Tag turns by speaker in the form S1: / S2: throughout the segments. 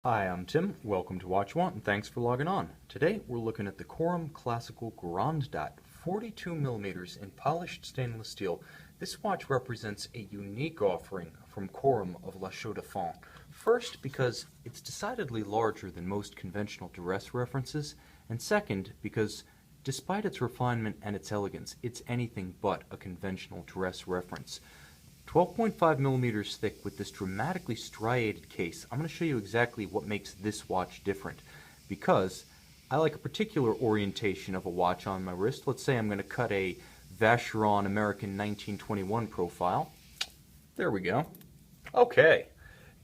S1: Hi, I'm Tim. Welcome to Watch Want, and thanks for logging on. Today we're looking at the Corum Classical Grande Date, 42 millimeters in polished stainless steel. This watch represents a unique offering from Corum of La Chaux. First, because it's decidedly larger than most conventional duress references, and second, because despite its refinement and its elegance, it's anything but a conventional duress reference. 12.5 millimeters thick with this dramatically striated case. I'm going to show you exactly what makes this watch different, because I like a particular orientation of a watch on my wrist. Let's say I'm going to cut a Vacheron American 1921 profile. There we go. Okay,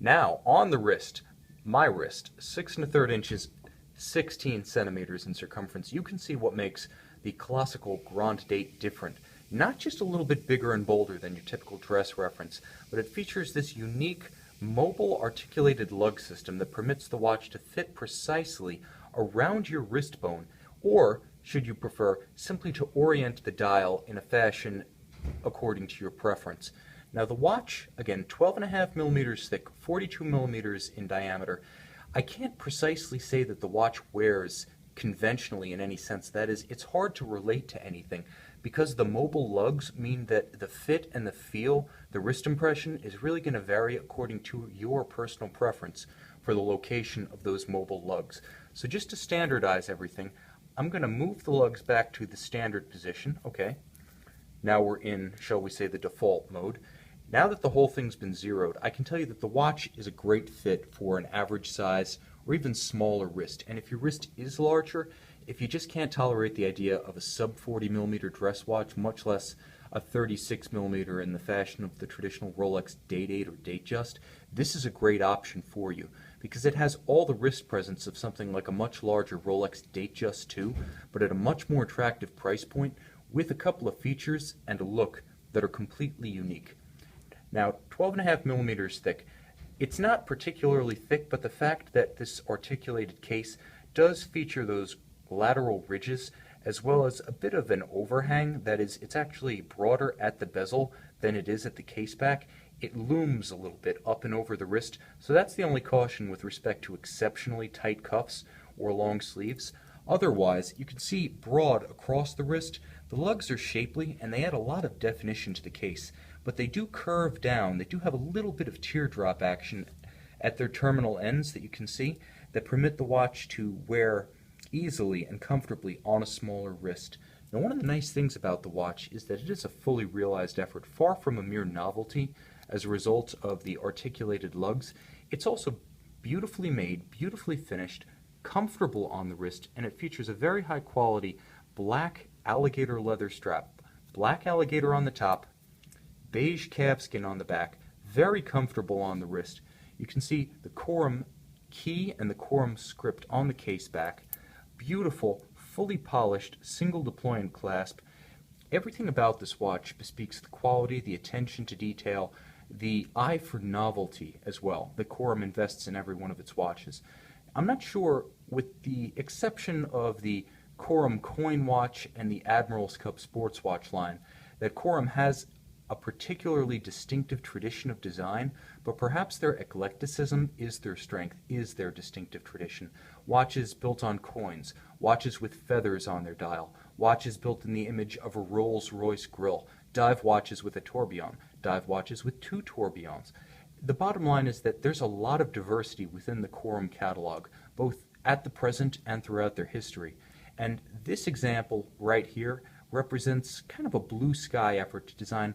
S1: now on the wrist, my wrist, 6 1/3 inches, 16 centimeters in circumference. You can see what makes the Classical Grande Date different. Not just a little bit bigger and bolder than your typical dress reference, but it features this unique mobile articulated lug system that permits the watch to fit precisely around your wrist bone, or, should you prefer, simply to orient the dial in a fashion according to your preference. Now the watch, again, 12.5 millimeters thick, 42 millimeters in diameter. I can't precisely say that the watch wears conventionally in any sense. That is, it's hard to relate to anything because the mobile lugs mean that the fit and the feel, the wrist impression, is really going to vary according to your personal preference for the location of those mobile lugs. So just to standardize everything, I'm going to move the lugs back to the standard position. Okay, now we're in, shall we say, the default mode. Now that the whole thing's been zeroed, I can tell you that the watch is a great fit for an average size or even smaller wrist. And if your wrist is larger, if you just can't tolerate the idea of a sub 40 millimeter dress watch, much less a 36 millimeter in the fashion of the traditional Rolex Day-Date or Datejust, this is a great option for you because it has all the wrist presence of something like a much larger Rolex Datejust 2, but at a much more attractive price point with a couple of features and a look that are completely unique. Now, 12.5 millimeters thick. It's not particularly thick, but the fact that this articulated case does feature those lateral ridges as well as a bit of an overhang, that is, it's actually broader at the bezel than it is at the case back. It looms a little bit up and over the wrist, so that's the only caution with respect to exceptionally tight cuffs or long sleeves. Otherwise, you can see broad across the wrist. The lugs are shapely and they add a lot of definition to the case, but they do curve down. They do have a little bit of teardrop action at their terminal ends that you can see that permit the watch to wear easily and comfortably on a smaller wrist. Now, one of the nice things about the watch is that it is a fully realized effort, far from a mere novelty as a result of the articulated lugs. It's also beautifully made, beautifully finished, comfortable on the wrist, and it features a very high quality black alligator leather strap. Black alligator on the top, beige calfskin on the back, very comfortable on the wrist. You can see the Corum key and the Corum script on the case back. Beautiful, fully polished, single deployment clasp. Everything about this watch bespeaks the quality, the attention to detail, the eye for novelty as well that Corum invests in every one of its watches. I'm not sure, with the exception of the Corum coin watch and the Admiral's Cup sports watch line, that Corum has a particularly distinctive tradition of design, but perhaps their eclecticism is their strength, is their distinctive tradition. Watches built on coins, watches with feathers on their dial, watches built in the image of a Rolls-Royce grille, dive watches with a tourbillon, dive watches with two tourbillons. The bottom line is that there's a lot of diversity within the Corum catalog, both at the present and throughout their history. And this example right here represents kind of a blue sky effort to design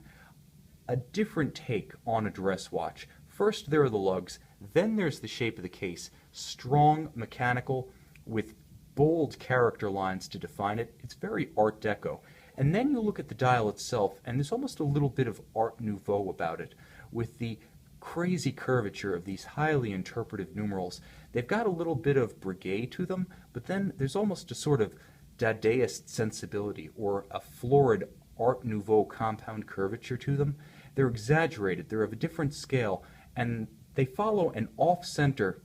S1: a different take on a dress watch. First there are the lugs, then there's the shape of the case, strong, mechanical, with bold character lines to define it. It's very Art Deco. And then you look at the dial itself, and there's almost a little bit of Art Nouveau about it, with the crazy curvature of these highly interpretive numerals. They've got a little bit of Breguet to them, but then there's almost a sort of Dadaist sensibility or a florid Art Nouveau compound curvature to them. They're exaggerated, they're of a different scale, and they follow an off-center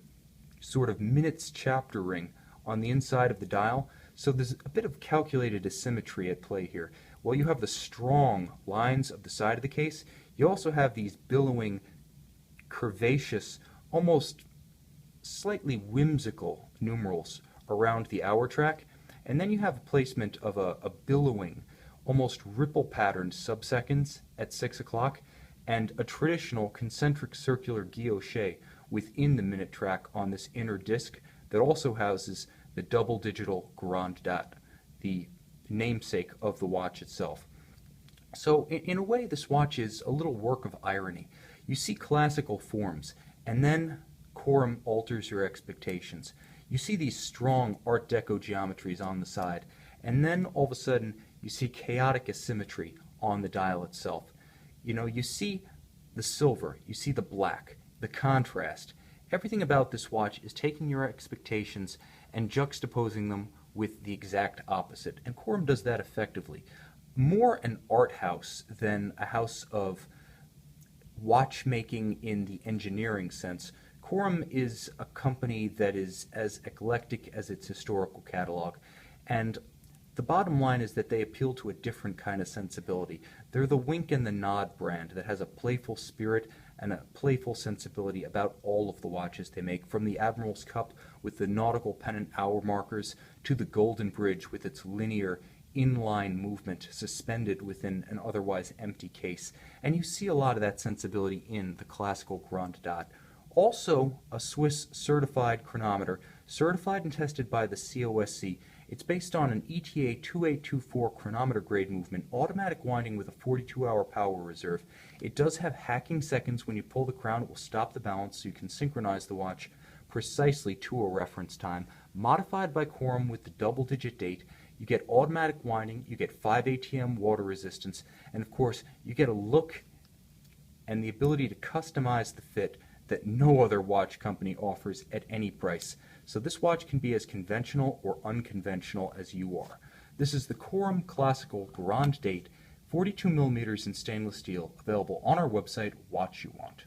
S1: sort of minutes chapter ring on the inside of the dial, so there's a bit of calculated asymmetry at play here. While you have the strong lines of the side of the case, you also have these billowing, curvaceous, almost slightly whimsical numerals around the hour track, and then you have a placement of a billowing, almost ripple patterned subseconds at 6 o'clock, and a traditional concentric circular guilloche within the minute track on this inner disc that also houses the double digital Grande Date, the namesake of the watch itself. So in a way, this watch is a little work of irony. You see classical forms, and then Corum alters your expectations. You see these strong Art Deco geometries on the side, and then all of a sudden you see chaotic asymmetry on the dial itself. You know, you see the silver, you see the black, the contrast. Everything about this watch is taking your expectations and juxtaposing them with the exact opposite, and Corum does that effectively. More an art house than a house of watchmaking in the engineering sense, Corum is a company that is as eclectic as its historical catalog, and the bottom line is that they appeal to a different kind of sensibility. They're the wink and the nod brand that has a playful spirit and a playful sensibility about all of the watches they make, from the Admiral's Cup with the nautical pennant hour markers to the Golden Bridge with its linear inline movement suspended within an otherwise empty case. And you see a lot of that sensibility in the classical Grande Date. Also, a Swiss certified chronometer, certified and tested by the COSC. It's based on an ETA 2824 chronometer grade movement, automatic winding with a 42-hour power reserve. It does have hacking seconds. When you pull the crown, it will stop the balance so you can synchronize the watch precisely to a reference time. Modified by Corum with the double-digit date. You get automatic winding, you get 5 ATM water resistance, and of course, you get a look and the ability to customize the fit that no other watch company offers at any price. So this watch can be as conventional or unconventional as you are. This is the Corum Classical Grande Date, 42 millimeters in stainless steel, available on our website, Watch You Want.